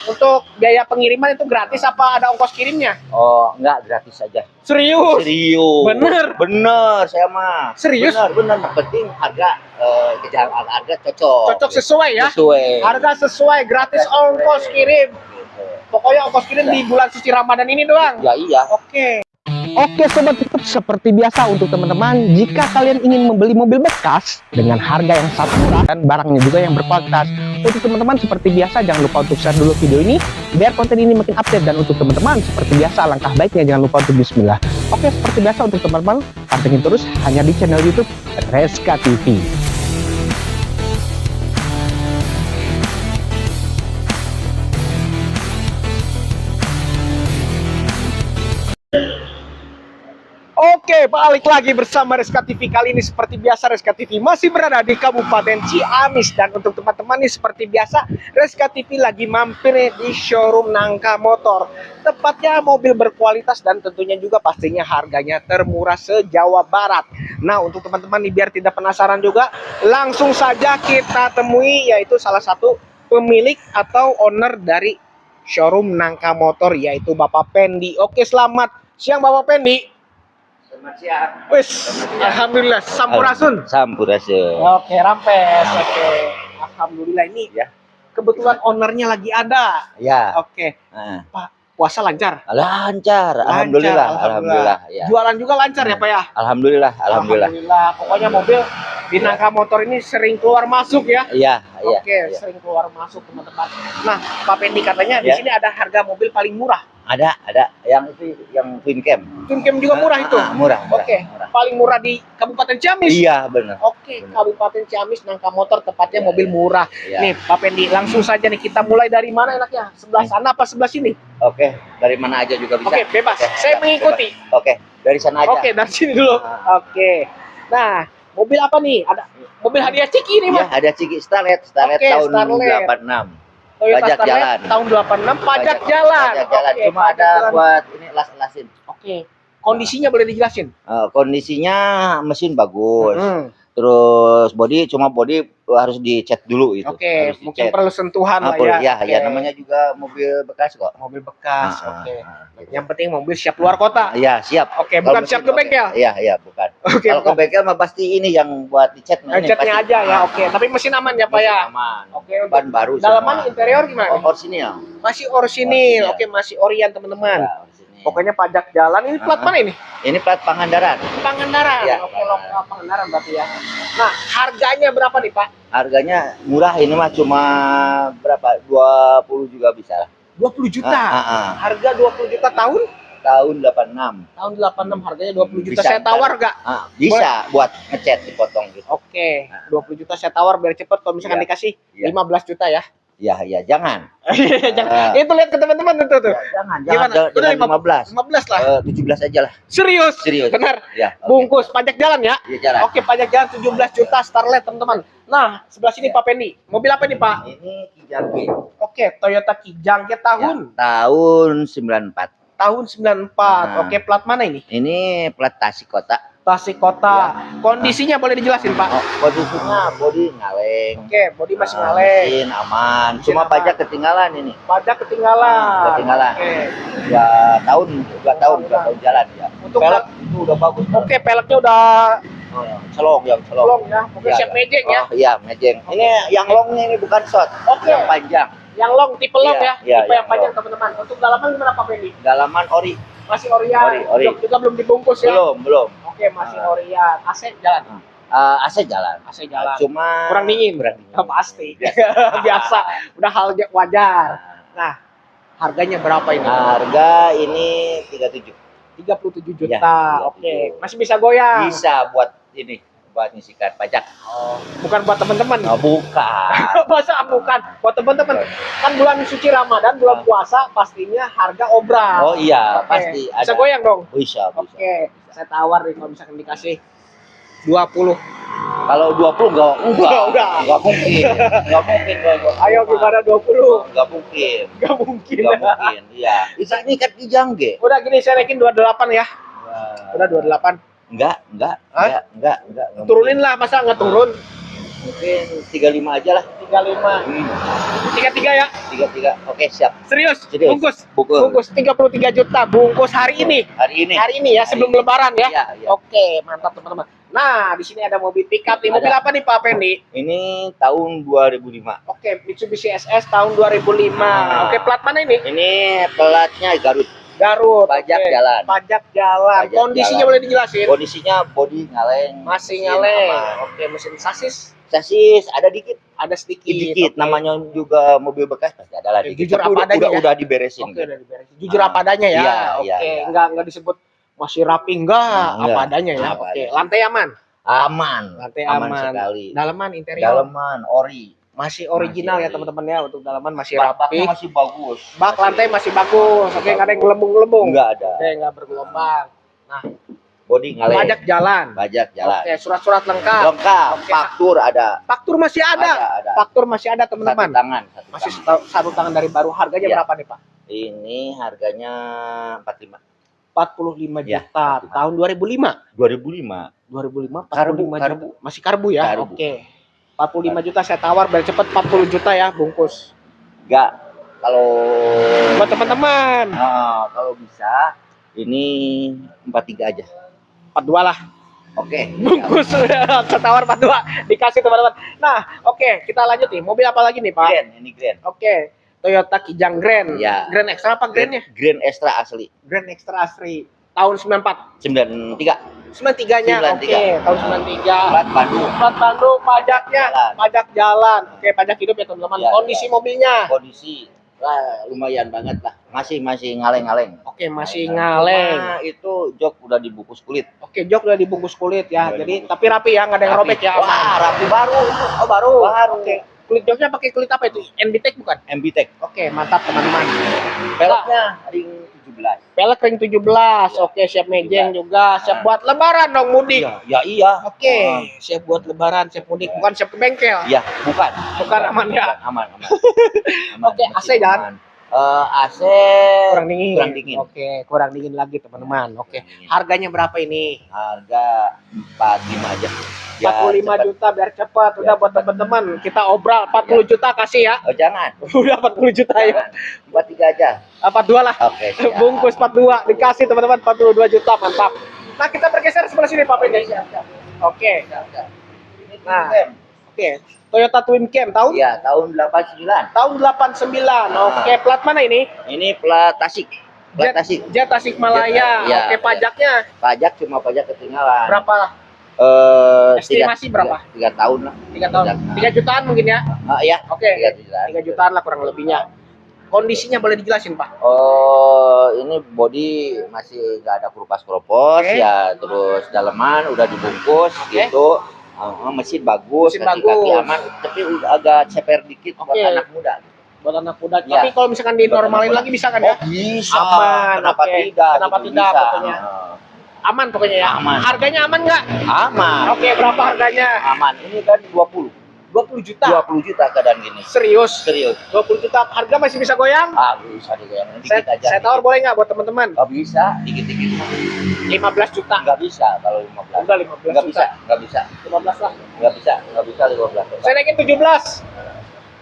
Untuk biaya pengiriman itu gratis apa ada ongkos kirimnya? Oh, enggak, gratis aja. Serius? Serius. Bener? Bener, saya mah. Serius? Bener. Yang penting harga harga cocok. Cocok sesuai ya? Sesuai. Harga sesuai, gratis ongkos kirim. Pokoknya ongkos kirim di bulan suci Ramadan ini doang. Ya iya. Oke, sobat YouTube, seperti biasa untuk teman-teman, jika kalian ingin membeli mobil bekas dengan harga yang sangat murah dan barangnya juga yang berkualitas, untuk teman-teman seperti biasa jangan lupa untuk share dulu video ini biar konten ini makin update, dan untuk teman-teman seperti biasa alangkah baiknya jangan lupa untuk bismillah. Oke, seperti biasa untuk teman-teman pantengin terus hanya di channel YouTube Reska TV. Oke, balik lagi bersama Reska TV. Kali ini seperti biasa Reska TV masih berada di Kabupaten Ciamis. Dan untuk teman-teman nih seperti biasa Reska TV lagi mampir di showroom Nangka Motor. Tepatnya mobil berkualitas dan tentunya juga pastinya harganya termurah se-Jawa Barat. Nah, untuk teman-teman nih biar tidak penasaran juga, langsung saja kita temui yaitu salah satu pemilik atau owner dari showroom Nangka Motor, yaitu Bapak Pendi. Oke, selamat siang Bapak Pendi. Selamat siang. Wis, alhamdulillah, sampurasun. Sampurasun. Oke, rampes. Oke, alhamdulillah ini Ya. kebetulan ownernya lagi ada. Ya. Oke, Pak, puasa lancar? Lancar. Alhamdulillah. Ya. Jualan juga lancar ya Pak ya? Alhamdulillah. Pokoknya mobil di Nangka Motor ini sering keluar masuk ya? Iya. Oke, sering keluar masuk teman-teman. Nah, Pak Pendi katanya di Ya. sini ada harga mobil paling murah. Ada yang itu yang Twin Cam. Twin Cam juga murah itu? Murah. Oke, paling murah di Kabupaten Ciamis? Iya, benar. Oke, Kabupaten Ciamis, Nangka Motor, tepatnya mobil murah. Ya. Nih, Pak Pendi, langsung saja nih kita mulai dari mana enaknya? Sebelah sana apa sebelah sini? Oke, dari mana aja juga bisa. Oke, bebas. Saya mengikuti. Bebas. Oke, dari sana aja. Oke, dari sini dulu. Oke. Nah, mobil apa nih? Ada mobil hadiah Ciki nih, Ya, Mas. ada Ciki Starlet Oke, tahun Starlet. 86. Toyota pajak Starlet jalan. tahun 86, pajak jalan. Pajak jalan. Oke, Cuma pajak ada jalan. buat ini las-lasin. Oke. Kondisinya boleh dijelasin? Kondisinya mesin bagus. Hmm. Terus cuma body harus dicat dulu itu. Oke, Harus mungkin dicet. perlu sentuhan lah ya. Ya, Oke. namanya juga mobil bekas kok. Mobil bekas. Oke. Gitu. Yang penting mobil siap luar kota. Iya, siap. Oke, Kalau bukan mesin, siap ke bengkel. Iya, bukan. Oke, Kalau ke bengkel mah pasti ini yang buat dicat. Catnya aja ya. Oke, tapi mesin aman ya Pak ya. Aman. Oke, untuk Ban baru dalaman semua. interior gimana? Orisinil. Masih orsinil. Orisinil. Oke, masih Orion teman-teman. Ya, orisinil. Pokoknya pajak jalan. Ini plat mana ini? Ini plat Pangandaran. Pangandaran. Ya, Oke, lokal Pangandaran berarti ya. Nah, harganya berapa nih Pak? Harganya murah, ini mah cuma berapa? 20 juga bisa. 20 juta. Harga 20 juta tahun? Tahun 86. Tahun 86 harganya 20 juta. Bisa Saya tawar nggak? Bisa buat ngecat dipotong gitu. Oke, 20 juta saya tawar biar cepet. Kalau misalkan Iya. dikasih Iya. 15 juta ya. Ya, jangan. Jangan. Itu lihat ke teman-teman tuh. Ya, jangan Gimana? Udah 15. 15 lah. 17 aja lah. Serius? Serius. Benar. Ya, oke. Bungkus pajak jalan ya. Iya, jalan. Oke, pajak jalan 17 juta Starlet teman-teman. Nah, sebelah sini Pak Pendi. Mobil apa nih Pak? Ini Kijangge. Oke, Toyota Kijangge tahun Tahun 94. tahun 94. Nah. Oke, plat mana ini? Ini plat Tasikota. Tasikota. Kondisinya boleh dijelasin Pak? Kondisinya body ngaleng. Oke, bodi masih ngaleng. Mesin aman. Mesin Cuma aman. pajak ketinggalan ini. Pajak ketinggalan. Ketinggalan. Oke. 2 tahun jalan ya. Untuk Pelek itu udah bagus. Oke, peleknya udah Celong ya. long ya. Mungkin siap mejeng ya. Oh, iya, mejeng. Ini yang longnya ini bukan short. Oke. Yang panjang. Yang long, tipe long Iya, ya. iya, Tipe yang yang panjang long. teman-teman. Untuk dalaman gimana Pak Pendi? Dalaman ori. Masih Orion. Ori. Jok juga belum dibungkus ya. Belum. Oke, masih Orion. AC jalan. AC jalan. AC jalan. Cuma Kurang dingin. Ya, pasti. Biasa. Udah hal wajar. Nah, harganya berapa ini? Harga ini 37. 37 juta. Ya, Oke, masih bisa goyang. Bisa buat ini, buat ngisikan pajak. Bukan buat teman-teman. Bukan. Masa bukan buat teman-teman. Kan bulan suci Ramadan, bulan puasa pastinya harga obral. Oh iya, Oke. pasti ada. Bisa goyang dong. Bisa. Oke, saya tawar nih kalau misalkan dikasih 20. Kalau 20 enggak Udah. Enggak mungkin. Enggak mungkin. Ayo gimana 20? Enggak mungkin. Gak mungkin. Enggak mungkin. Iya. Ini kan Kijangge. Udah gini saya naikin 28 ya. Udah 28. Enggak. Hah? Enggak. Turunin lah, masa nggak turun? Mungkin 35 aja lah. 35. 33 ya? 33. Oke, siap. Serius? Serius. Bungkus. Bungkus. Bungkus 33 juta bungkus hari ini. Hari ini ya, sebelum lebaran ya. Iya, iya. Oke, mantap teman-teman. Nah, di sini ada mobil pickup nih. Mobil Ada. apa nih Pak Pendi? Ini tahun 2005. Oke, Mitsubishi SS tahun 2005. Oke, plat mana ini? Ini pelatnya Garut. Garut. Pajak oke. jalan. Pajak jalan. Pajak Kondisinya jalan. boleh dijelasin? Kondisinya bodi ngaleng. Masih mesin nyaleng. aman. Oke, mesin sasis Sasis ada dikit. ada sedikit. Dikit. Oke. Namanya juga mobil bekas pasti ada lah Oke, dikit. jujur Tapi apa adanya ya? udah diberesin. Oke, udah diberesin. Jujur apa adanya ya. Iya, Oke, iya, iya. enggak disebut masih rapi enggak, Enggak. apa adanya ya. Apa Oke, adanya. lantai aman. Aman. Lantai aman aman. sekali. Dalaman interior Dalaman ori. masih original Masih ya ori. teman-teman ya, untuk dalaman masih Baknya rapi. masih bagus. Bak lantai masih bagus. Oke, enggak ada yang gelembung-gelembung. Enggak ada. Oke, enggak bergelombang. Nah, Bodi ngaleng. pajak jalan. Pajak jalan. Oke, surat-surat lengkap. Lengkap. Oke. Faktur ada. Faktur masih ada. Ada. Faktur masih ada Satu teman-teman. tangan. Masih tangan. satu tangan dari baru. Harganya Iya. berapa nih Pak? Ini harganya 45. 45 Ya, juta 45. tahun 2005. 2005. 2005 45 Karbu, juta. karbu. Masih karbu ya? Karbu. Oke. 45 juta saya tawar biar cepet 40 juta ya bungkus. Enggak. Kalau Buat teman-teman. kalau bisa ini 43 aja. 42 lah. Oke. Bungkus saya tawar 42 dikasih teman-teman. Nah, oke, kita lanjut nih. Mobil apa lagi nih, Pak? Grand, ini Grand. Oke. Toyota Kijang Grand. Ya. Grand Extra apa Grand-nya? Grand Extra asli. Grand Extra asli. Tahun 94. 93. 93-nya. 93. Oke, tahun 93. Plat Bandung. Plat Bandung, pajaknya, Jalan. pajak jalan. Oke, pajak hidup ya teman-teman. Ya, Kondisi ya. mobilnya. Kondisi lumayan banget lah. Masih ngaleng-ngaleng. Oke, masih ngaleng. Cuma itu jok udah dibungkus kulit. Oke, jok udah dibungkus kulit ya. Udah Jadi dibungkus. tapi rapi ya, nggak ada yang Rapi. robek ya. Wah, Aman. rapi baru. Oh, baru. Baru. Oke. Kulit joknya pakai kulit apa itu? NBTEC bukan? MBTEC. Oke, mantap teman-teman. Peleknya ring 17. Pelek ring 17. Oke, siap mejeng juga. Siap buat lebaran dong mudik. Ya iya. Oke, siap buat lebaran, siap mudik, bukan siap ke bengkel. Iya, bukan. Bukan aman ya? Aman. Oke, AC mesin jangan. aman. AC Kurang dingin. Kurang dingin. Oke, kurang dingin lagi teman-teman. Oke. Harganya berapa ini? Harga 45 aja. 45 cepet. juta biar cepat. Udah buat teman-teman, kita obral 40 juta kasih ya. Oh, jangan. Udah 40 juta ya. 43 aja. 42 lah. Oke, siap. Bungkus 42 dikasih teman-teman 42 juta, mantap. Nah, kita bergeser sebelah sini Pak Pendi. Oke. Nah, oke. Toyota Twin Cam tahun Iya, tahun 89. tahun 89. Oke, plat mana ini? Ini plat Tasik. Plat Tasik. Jet Tasikmalaya. Iya, Oke, iya. pajaknya Pajak cuma pajak ketinggalan. berapa? Estimasi berapa? 3 tahun lah. 3 tahun. 3 jutaan mungkin ya. Iya. Oke. 3 jutaan. 3 jutaan lah kurang lebihnya. Kondisinya boleh dijelasin, Pak? Oh, ini body masih nggak ada kerupas-keropos Oke. ya, terus daleman udah dibungkus Oke. gitu. Mesin bagus, Mesin kaki-kaki bagus. aman, tapi udah agak ceper dikit buat Oke. anak muda. Buat anak muda. Iya. Tapi kalau misalkan dinormalin lagi bisa kan ya? Bisa. Aman, Kenapa oke. tidak? Kenapa Gitu, tidak, bisa. pokoknya. Aman pokoknya ya. Aman. Harganya aman nggak? Aman. Oke, berapa harganya? Aman. Ini kan 20. 20 juta. 20 juta keadaan gini. Serius? Serius. 20 juta. Harga masih bisa goyang? Bisa digoyang dikit aja. Saya tawar boleh nggak buat teman-teman? Nggak bisa, dikit-dikit. 15 juta. Nggak bisa kalau 15. Udah 15 Nggak juta. bisa, nggak bisa. 15 lah. Nggak bisa 15. Saya naikin 17.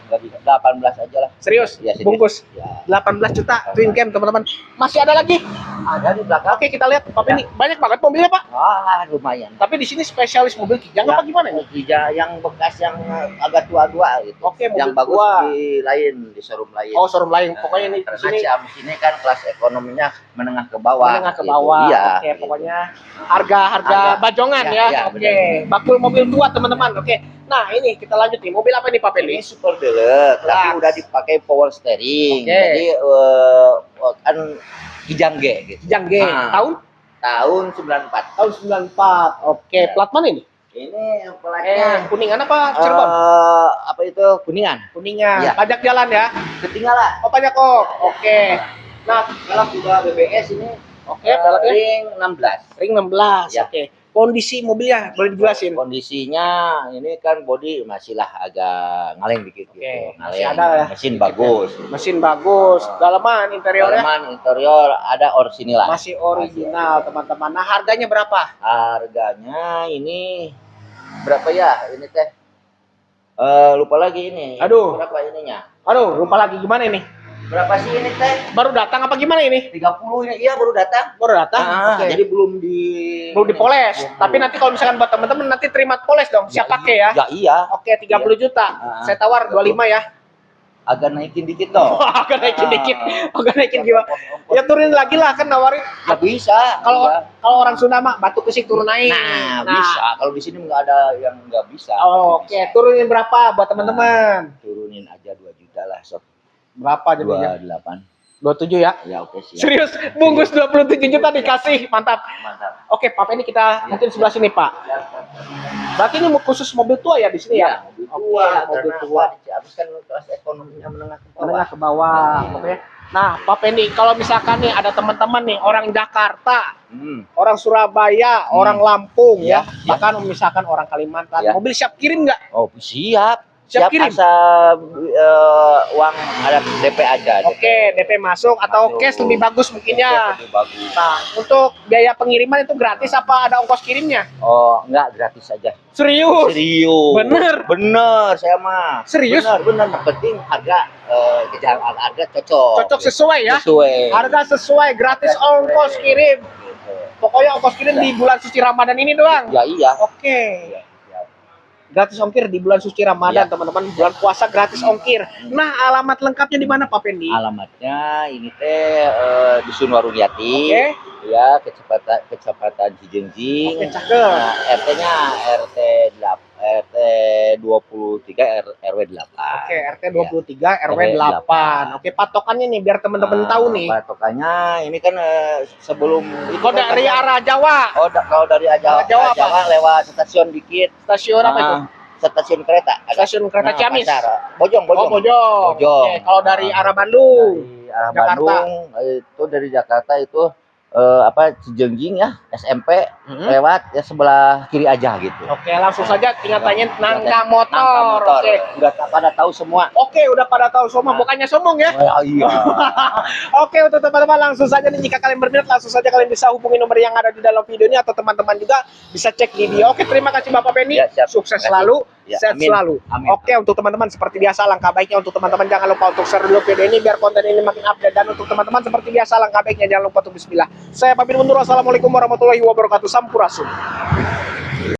Nggak bisa, 18 aja lah. Serius? Ya, serius. Bungkus. Ya. 18 juta Twin Cam teman-teman. Masih ada lagi? Ada di belakang. Oke, kita lihat Pak ini banyak banget mobilnya, Pak. Lumayan. Tapi di sini spesialis mobil Kijang apa gimana nih? Yang bekas yang agak tua-tua gitu. Oke, mobil yang bagus tua. di lain, di showroom lain. Oh, showroom lain. Pokoknya ini di karena sini Ciamis ini kan kelas ekonominya menengah ke bawah. menengah ke gitu. bawah. Iya. Oke, pokoknya harga bajongan Ya, ya. ya, Oke, benar. bakul mobil tua teman-teman. Oke. Nah, ini kita lanjut nih. Mobil apa nih Pak Pendi? Ini super deluxe, tapi Deluxe. udah dipakai power steering. Oke. Jadi kan Kijang G gitu. Kijang G. Nah. Tahun 94. Tahun 94. Oke, Ya. plat mana ini? Ini platnya Kuningan apa Cirebon? apa itu Kuningan. Kuningan. Ya. Pajak jalan ya. Ketinggalan. Oh, pajak kok. Oke. Nah, Pelak juga BBS ini. oke, pelaknya Ring 16. ring 16. Ya. Oke. Kondisi mobilnya boleh dijelasin? Kondisinya ini kan body masih lah agak ngaleng dikit Oke, gitu. masih Ngaleng. ada ya. Mesin bagus. Mesin bagus, dalaman interiornya Dalaman interior ada orisinil lah. masih original, teman-teman. Nah, harganya berapa? Harganya ini berapa ya? Ini teh Lupa lagi ini. Aduh. Berapa ininya? Aduh, lupa lagi gimana ini? Berapa sih ini teh? Baru datang apa gimana ini? 30 ini. Iya, baru datang. Baru datang? Oke. Jadi belum dipoles. Belum. Tapi nanti kalau misalkan buat teman-teman nanti terima poles dong. Siap pakai ya? Ya iya. Oke, 30 juta. Saya tawar 25 ya. Agak naikin dikit dong. Agak naikin dikit. Agak naikin gimana? Ya turunin lagi lah kan nawarin. Ya bisa. Kalau iya. kalau orang Sunda mah batu kesik turun naik. Nah, bisa. Kalau di sini nggak ada yang nggak bisa. Oh, oke, turunin berapa buat teman-teman? Turunin aja 2 juta lah, sob. Berapa jadinya? 28. 27 ya? Ya oke siap. Serius, bungkus 27 juta dikasih. Mantap. Mantap. Oke, Pak ini kita nanti di sebelah sini, Pak. Berarti ini khusus mobil tua ya di sini ya? Mobil Oke, tua. mobil Karena tua. habis kan kelas ekonominya menengah ke bawah. Menengah ke bawah. Oke. Nah, Pak Pendi, kalau misalkan nih ada teman-teman nih orang Jakarta, orang Surabaya, orang Lampung ya, bahkan misalkan orang Kalimantan, Ya. mobil siap kirim nggak? Oh, siap. Siap kirim? Asal uang ada DP aja. Oke, DP masuk atau Masuk. cash lebih bagus mungkinnya. Lebih bagus. Nah, untuk biaya pengiriman itu gratis apa ada ongkos kirimnya? Oh, enggak, gratis aja. Serius? Serius. Bener? Bener, saya mah. Serius? Bener. Yang penting harga harga cocok. Cocok sesuai ya? Sesuai. Harga sesuai, gratis ongkos kirim. Pokoknya ongkos kirim di bulan suci Ramadan ini doang. Ya iya. Oke. Ya, siap. Gratis ongkir di bulan suci Ramadan, Iya. teman-teman. Bulan puasa gratis ongkir. Nah, alamat lengkapnya di mana, Pak Pendi? Alamatnya ini teh Dusun Warung Yati. Oke. Ya, Kecamatan Cijengjing. Oke, cakep. Nah, RT-nya RT 23 RW 8. Oke, RT 23 RW RW 8. Oke, patokannya nih biar teman-teman tahu nih. Patokannya ini kan sebelum itu Kok kan dari katanya- arah Jawa? Oh, kalau dari Arah Jawa Jawa, apa? lewat stasiun dikit. Stasiun apa itu? Stasiun kereta. Stasiun kereta Ciamis. Pasar. Bojong. Oh, Bojong. Bojong. Oke, kalau dari arah Bandung. Dari arah Jakarta. Bandung itu dari Jakarta itu Cijengjing ya, SMP lewat ya sebelah kiri aja gitu. Oke, langsung saja tinggal tanya Nangka Nangka Motor. Motor. Oke. Udah pada tahu semua. Oke, udah pada tahu semua, bukannya sombong ya. Oh, iya. Oke, untuk teman-teman langsung saja nih, jika kalian berminat langsung saja kalian bisa hubungi nomor yang ada di dalam video ini atau teman-teman juga bisa cek di video. Oke, terima kasih Bapak Penny. Ya, siap. Sukses Terima kasih. selalu, Ya, sehat amin. selalu. Amin. Oke, untuk teman-teman seperti biasa langkah baiknya untuk teman-teman jangan lupa untuk share dulu video ini biar konten ini makin update, dan untuk teman-teman seperti biasa langkah baiknya jangan lupa untuk bismillah. Saya pamit undur. Wassalamualaikum warahmatullahi wabarakatuh. Sampurasun.